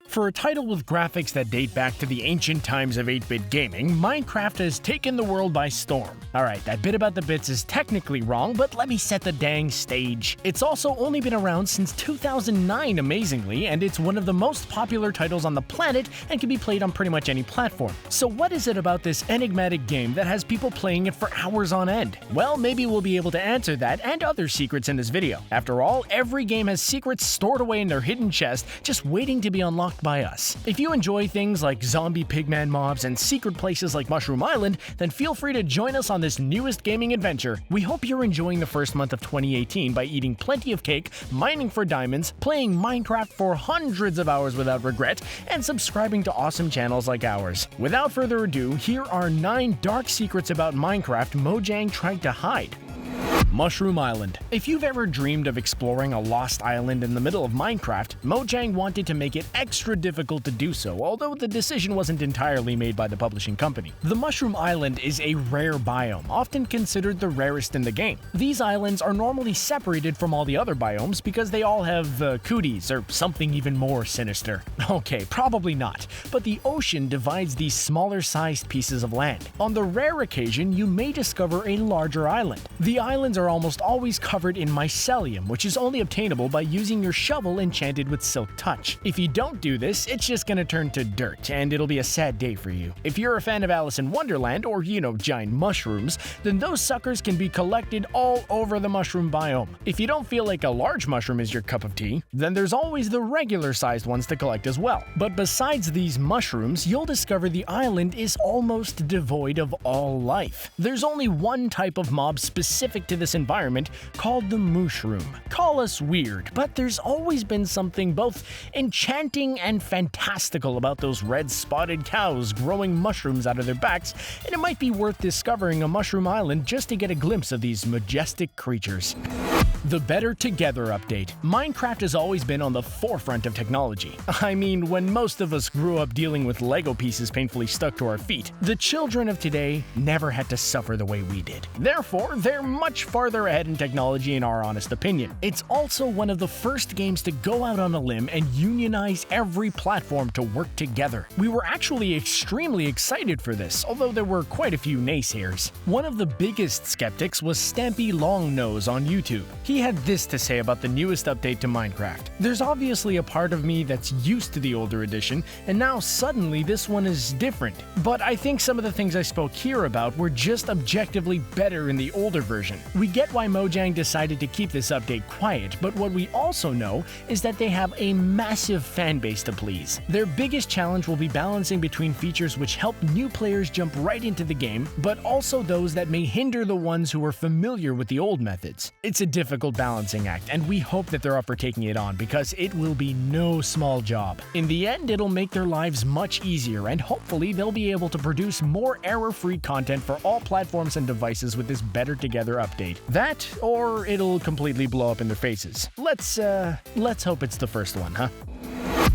For a title with graphics that date back to the ancient times of 8-bit gaming, Minecraft has taken the world by storm. Alright, that bit about the bits is technically wrong, but let me set the dang stage. It's also only been around since 2009, amazingly, and it's one of the most popular titles on the planet and can be played on pretty much any platform. So what is it about this enigmatic game that has people playing it for hours on end? Well, maybe we'll be able to answer that and other secrets in this video. After all, every game has secrets stored away in their hidden chest, just waiting to be unlocked by us. If you enjoy things like zombie pigman mobs and secret places like Mushroom Island, then feel free to join us on this newest gaming adventure. We hope you're enjoying the first month of 2018 by eating plenty of cake, mining for diamonds, playing Minecraft for hundreds of hours without regret, and subscribing to awesome channels like ours. Without further ado, here are 9 dark secrets about Minecraft Mojang tried to hide. Mushroom Island. If you've ever dreamed of exploring a lost island in the middle of Minecraft, Mojang wanted to make it extra difficult to do so, although the decision wasn't entirely made by the publishing company. The Mushroom Island is a rare biome, often considered the rarest in the game. These islands are normally separated from all the other biomes because they all have cooties or something even more sinister. Okay, probably not, but the ocean divides these smaller sized pieces of land. On the rare occasion, you may discover a larger island. The islands are almost always covered in mycelium, which is only obtainable by using your shovel enchanted with Silk Touch. If you don't do this, it's just gonna turn to dirt, and it'll be a sad day for you. If you're a fan of Alice in Wonderland, or giant mushrooms, then those suckers can be collected all over the mushroom biome. If you don't feel like a large mushroom is your cup of tea, then there's always the regular-sized ones to collect as well. But besides these mushrooms, you'll discover the island is almost devoid of all life. There's only one type of mob specific to this environment, called the mooshroom. Call us weird, but there's always been something both enchanting and fantastical about those red spotted cows growing mushrooms out of their backs, and it might be worth discovering a mushroom island just to get a glimpse of these majestic creatures. The Better Together update. Minecraft has always been on the forefront of technology. I mean, when most of us grew up dealing with Lego pieces painfully stuck to our feet, the children of today never had to suffer the way we did. Therefore, they're much farther ahead in technology in our honest opinion. It's also one of the first games to go out on a limb and unionize every platform to work together. We were actually extremely excited for this, although there were quite a few naysayers. One of the biggest skeptics was Stampy Longnose on YouTube. He had this to say about the newest update to Minecraft. There's obviously a part of me that's used to the older edition, and now suddenly this one is different. But I think some of the things I spoke here about were just objectively better in the older version. We get why Mojang decided to keep this update quiet, but what we also know is that they have a massive fan base to please. Their biggest challenge will be balancing between features which help new players jump right into the game, but also those that may hinder the ones who are familiar with the old methods. It's a difficult balancing act, and we hope that they're up for taking it on because it will be no small job. In the end, it'll make their lives much easier, and hopefully they'll be able to produce more error-free content for all platforms and devices with this Better Together update. That, or it'll completely blow up in their faces. Let's hope it's the first one, huh?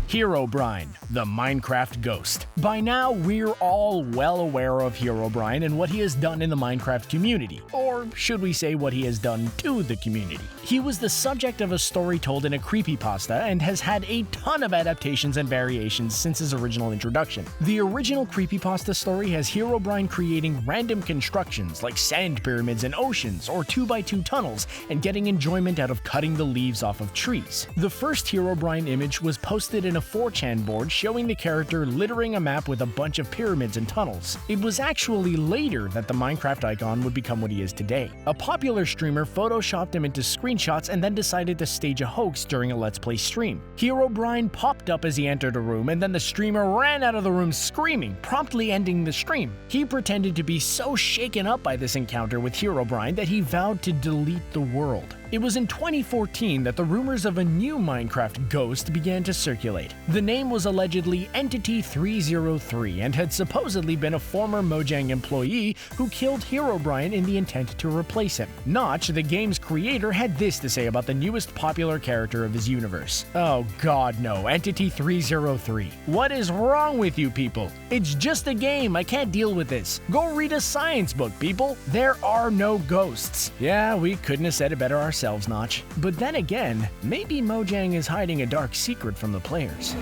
HEROBRINE, the Minecraft Ghost. By now, we're all well aware of HEROBRINE and what he has done in the Minecraft community, or should we say what he has done to the community. He was the subject of a story told in a creepypasta and has had a ton of adaptations and variations since his original introduction. The original creepypasta story has HEROBRINE creating random constructions like sand pyramids and oceans or 2x2 tunnels and getting enjoyment out of cutting the leaves off of trees. The first HEROBRINE image was posted in a 4chan board showing the character littering a map with a bunch of pyramids and tunnels. It was actually later that the Minecraft icon would become what he is today. A popular streamer photoshopped him into screenshots and then decided to stage a hoax during a Let's Play stream. HEROBRINE popped up as he entered a room, and then the streamer ran out of the room screaming, promptly ending the stream. He pretended to be so shaken up by this encounter with HEROBRINE that he vowed to delete the world. It was in 2014 that the rumors of a new Minecraft ghost began to circulate. The name was allegedly Entity 303 and had supposedly been a former Mojang employee who killed HEROBRINE in the intent to replace him. Notch, the game's creator, had this to say about the newest popular character of his universe. Oh god no, Entity 303. What is wrong with you people? It's just a game, I can't deal with this. Go read a science book, people. There are no ghosts. Yeah, we couldn't have said it better ourselves, Notch. But then again, maybe Mojang is hiding a dark secret from the players.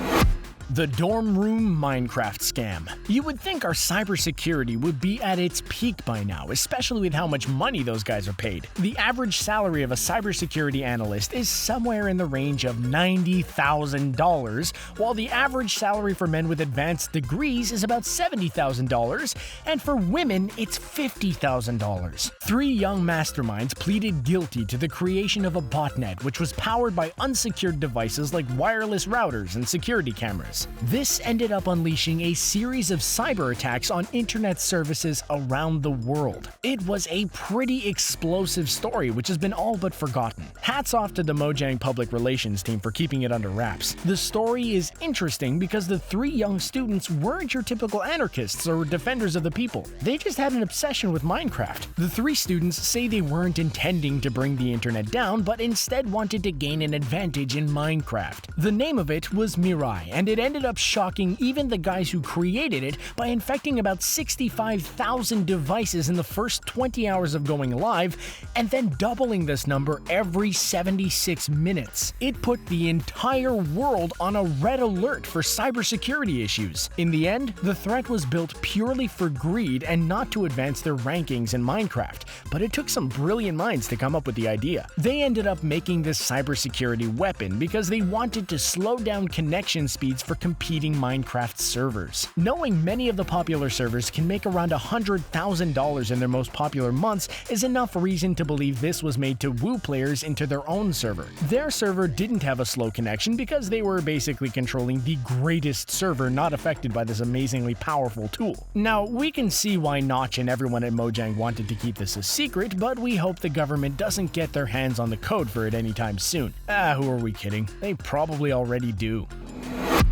The dorm room Minecraft scam. You would think our cybersecurity would be at its peak by now, especially with how much money those guys are paid. The average salary of a cybersecurity analyst is somewhere in the range of $90,000, while the average salary for men with advanced degrees is about $70,000, and for women, it's $50,000. Three young masterminds pleaded guilty to the creation of a botnet which was powered by unsecured devices like wireless routers and security cameras. This ended up unleashing a series of cyber attacks on internet services around the world. It was a pretty explosive story which has been all but forgotten. Hats off to the Mojang public relations team for keeping it under wraps. The story is interesting because the three young students weren't your typical anarchists or defenders of the people. They just had an obsession with Minecraft. The three students say they weren't intending to bring the internet down, but instead wanted to gain an advantage in Minecraft. The name of it was MIRAI, and it ended up shocking even the guys who created it by infecting about 65,000 devices in the first 20 hours of going live, and then doubling this number every 76 minutes. It put the entire world on a red alert for cybersecurity issues. In the end, the threat was built purely for greed and not to advance their rankings in Minecraft, but it took some brilliant minds to come up with the idea. They ended up making this cybersecurity weapon because they wanted to slow down connection speeds for competing Minecraft servers. Knowing many of the popular servers can make around $100,000 in their most popular months is enough reason to believe this was made to woo players into their own server. Their server didn't have a slow connection because they were basically controlling the greatest server not affected by this amazingly powerful tool. Now, we can see why Notch and everyone at Mojang wanted to keep this a secret, but we hope the government doesn't get their hands on the code for it anytime soon. Who are we kidding? They probably already do.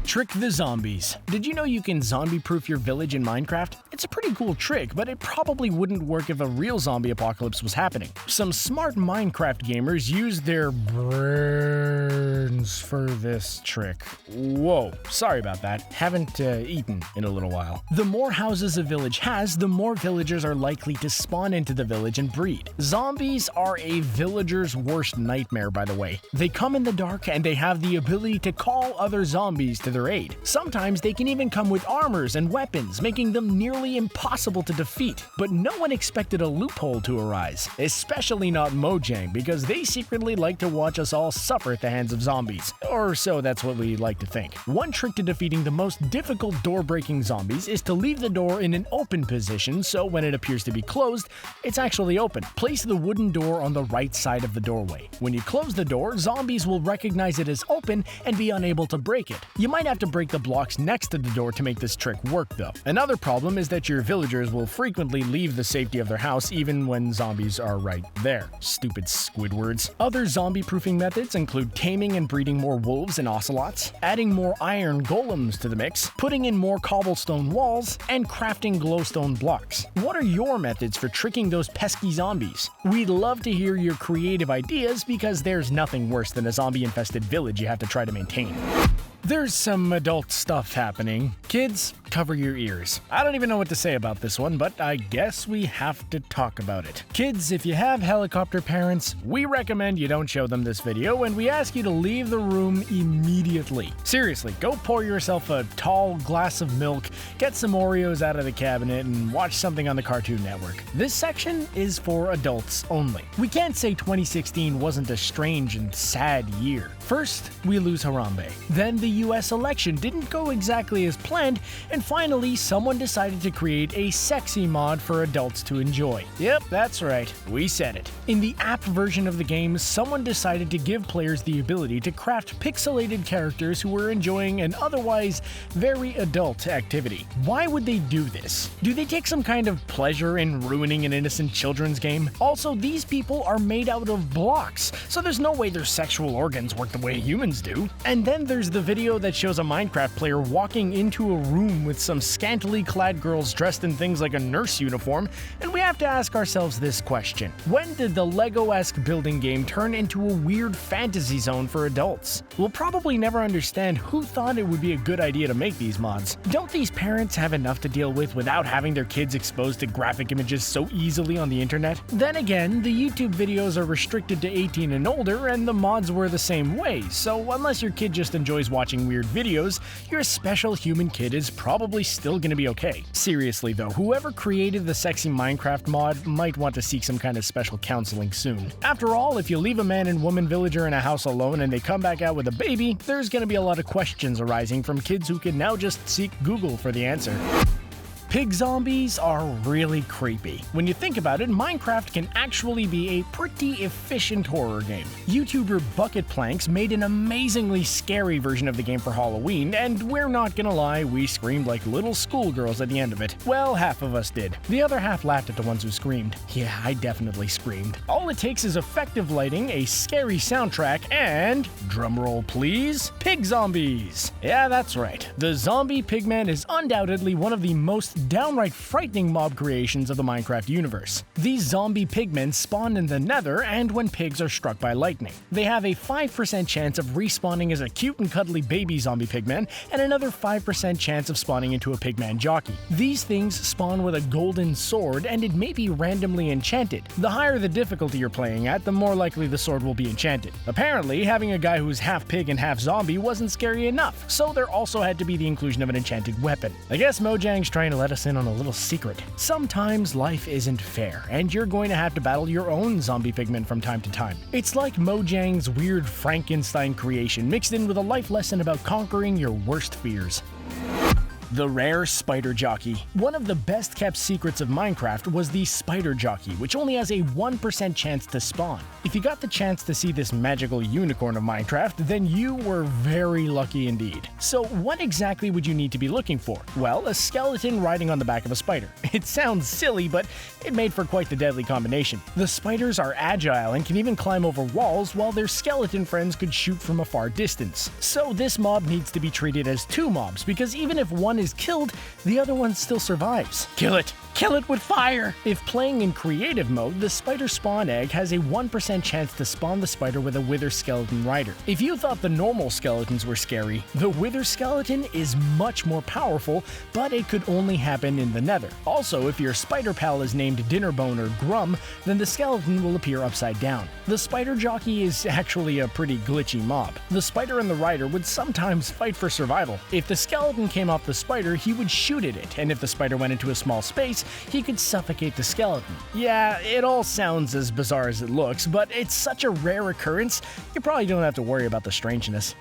Trick the zombies. Did you know you can zombie-proof your village in Minecraft? It's a pretty cool trick, but it probably wouldn't work if a real zombie apocalypse was happening. Some smart Minecraft gamers used their brains for this trick. Whoa, sorry about that. Haven't eaten in a little while. The more houses a village has, the more villagers are likely to spawn into the village and breed. Zombies are a villager's worst nightmare, by the way. They come in the dark and they have the ability to call other zombies to their aid. Sometimes they can even come with armors and weapons, making them nearly impossible to defeat. But no one expected a loophole to arise, especially not Mojang, because they secretly like to watch us all suffer at the hands of zombies. Or so that's what we like to think. One trick to defeating the most difficult door-breaking zombies is to leave the door in an open position, so when it appears to be closed, it's actually open. Place the wooden door on the right side of the doorway. When you close the door, zombies will recognize it as open and be unable to break it. You might have to break the blocks next to the door to make this trick work, though. Another problem is that your villagers will frequently leave the safety of their house even when zombies are right there. Stupid Squidwards. Other zombie-proofing methods include taming and breeding more wolves and ocelots, adding more iron golems to the mix, putting in more cobblestone walls, and crafting glowstone blocks. What are your methods for tricking those pesky zombies? We'd love to hear your creative ideas because there's nothing worse than a zombie-infested village you have to try to maintain. There's some adult stuff happening. Kids, cover your ears. I don't even know what to say about this one, but I guess we have to talk about it. Kids, if you have helicopter parents, we recommend you don't show them this video, and we ask you to leave the room immediately. Seriously, go pour yourself a tall glass of milk, get some Oreos out of the cabinet, and watch something on the Cartoon Network. This section is for adults only. We can't say 2016 wasn't a strange and sad year. First, we lose Harambe. Then the US election didn't go exactly as planned, and finally, someone decided to create a sexy mod for adults to enjoy. Yep, that's right, we said it. In the app version of the game, someone decided to give players the ability to craft pixelated characters who were enjoying an otherwise very adult activity. Why would they do this? Do they take some kind of pleasure in ruining an innocent children's game? Also, these people are made out of blocks, so there's no way their sexual organs work the way humans do. And then there's the video that shows a Minecraft player walking into a room with some scantily clad girls dressed in things like a nurse uniform, and we have to ask ourselves this question. When did the Lego-esque building game turn into a weird fantasy zone for adults? We'll probably never understand who thought it would be a good idea to make these mods. Don't these parents have enough to deal with without having their kids exposed to graphic images so easily on the internet? Then again, the YouTube videos are restricted to 18 and older, and the mods were the same way, ways, so unless your kid just enjoys watching weird videos, your special human kid is probably still gonna be okay. Seriously though, whoever created the sexy Minecraft mod might want to seek some kind of special counseling soon. After all, if you leave a man and woman villager in a house alone and they come back out with a baby, there's gonna be a lot of questions arising from kids who can now just seek Google for the answer. Pig zombies are really creepy. When you think about it, Minecraft can actually be a pretty efficient horror game. YouTuber Bucket Planks made an amazingly scary version of the game for Halloween, and we're not gonna lie, we screamed like little schoolgirls at the end of it. Well, half of us did. The other half laughed at the ones who screamed. Yeah, I definitely screamed. All it takes is effective lighting, a scary soundtrack, and, drumroll please, pig zombies. Yeah, that's right. The zombie pigman is undoubtedly one of the most downright frightening mob creations of the Minecraft universe. These zombie pigmen spawn in the Nether and when pigs are struck by lightning. They have a 5% chance of respawning as a cute and cuddly baby zombie pigman and another 5% chance of spawning into a pigman jockey. These things spawn with a golden sword and it may be randomly enchanted. The higher the difficulty you're playing at, the more likely the sword will be enchanted. Apparently, having a guy who's half pig and half zombie wasn't scary enough, so there also had to be the inclusion of an enchanted weapon. I guess Mojang's trying to let us in on a little secret. Sometimes life isn't fair, and you're going to have to battle your own zombie pigmen from time to time. It's like Mojang's weird Frankenstein creation mixed in with a life lesson about conquering your worst fears. The rare spider jockey. One of the best kept secrets of Minecraft was the spider jockey, which only has a 1% chance to spawn. If you got the chance to see this magical unicorn of Minecraft, then you were very lucky indeed. So what exactly would you need to be looking for? Well, a skeleton riding on the back of a spider. It sounds silly, but it made for quite the deadly combination. The spiders are agile and can even climb over walls, while their skeleton friends could shoot from a far distance. So this mob needs to be treated as two mobs, because even if one is killed, the other one still survives. Kill it! Kill it with fire! If playing in creative mode, the spider spawn egg has a 1% chance to spawn the spider with a wither skeleton rider. If you thought the normal skeletons were scary, the wither skeleton is much more powerful, but it could only happen in the Nether. Also, if your spider pal is named Dinnerbone or Grum, then the skeleton will appear upside down. The spider jockey is actually a pretty glitchy mob. The spider and the rider would sometimes fight for survival. If the skeleton came off the spider, he would shoot at it, and if the spider went into a small space, he could suffocate the skeleton. Yeah, it all sounds as bizarre as it looks, but it's such a rare occurrence, you probably don't have to worry about the strangeness.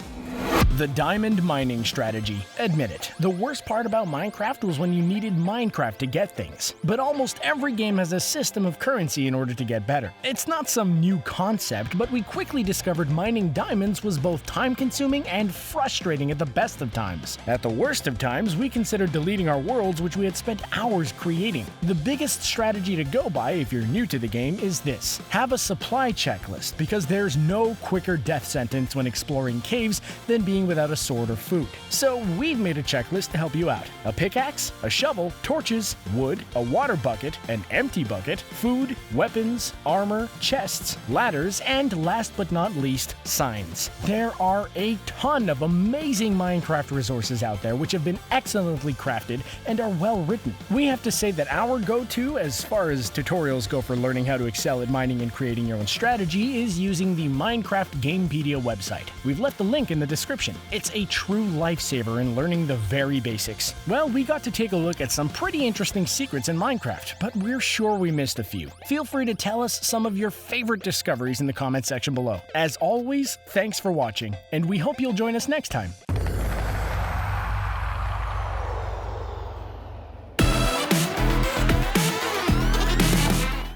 The diamond mining strategy. Admit it, the worst part about Minecraft was when you needed Minecraft to get things. But almost every game has a system of currency in order to get better. It's not some new concept, but we quickly discovered mining diamonds was both time-consuming and frustrating at the best of times. At the worst of times, we considered deleting our worlds which we had spent hours creating. The biggest strategy to go by if you're new to the game is this. Have a supply checklist, because there's no quicker death sentence when exploring caves than being without a sword or food. So we've made a checklist to help you out. A pickaxe, a shovel, torches, wood, a water bucket, an empty bucket, food, weapons, armor, chests, ladders, and last but not least, signs. There are a ton of amazing Minecraft resources out there which have been excellently crafted and are well written. We have to say that our go-to as far as tutorials go for learning how to excel at mining and creating your own strategy is using the Minecraft Gamepedia website. We've left the link in the description. It's a true lifesaver in learning the very basics. Well, we got to take a look at some pretty interesting secrets in Minecraft, but we're sure we missed a few. Feel free to tell us some of your favorite discoveries in the comment section below. As always, thanks for watching, and we hope you'll join us next time.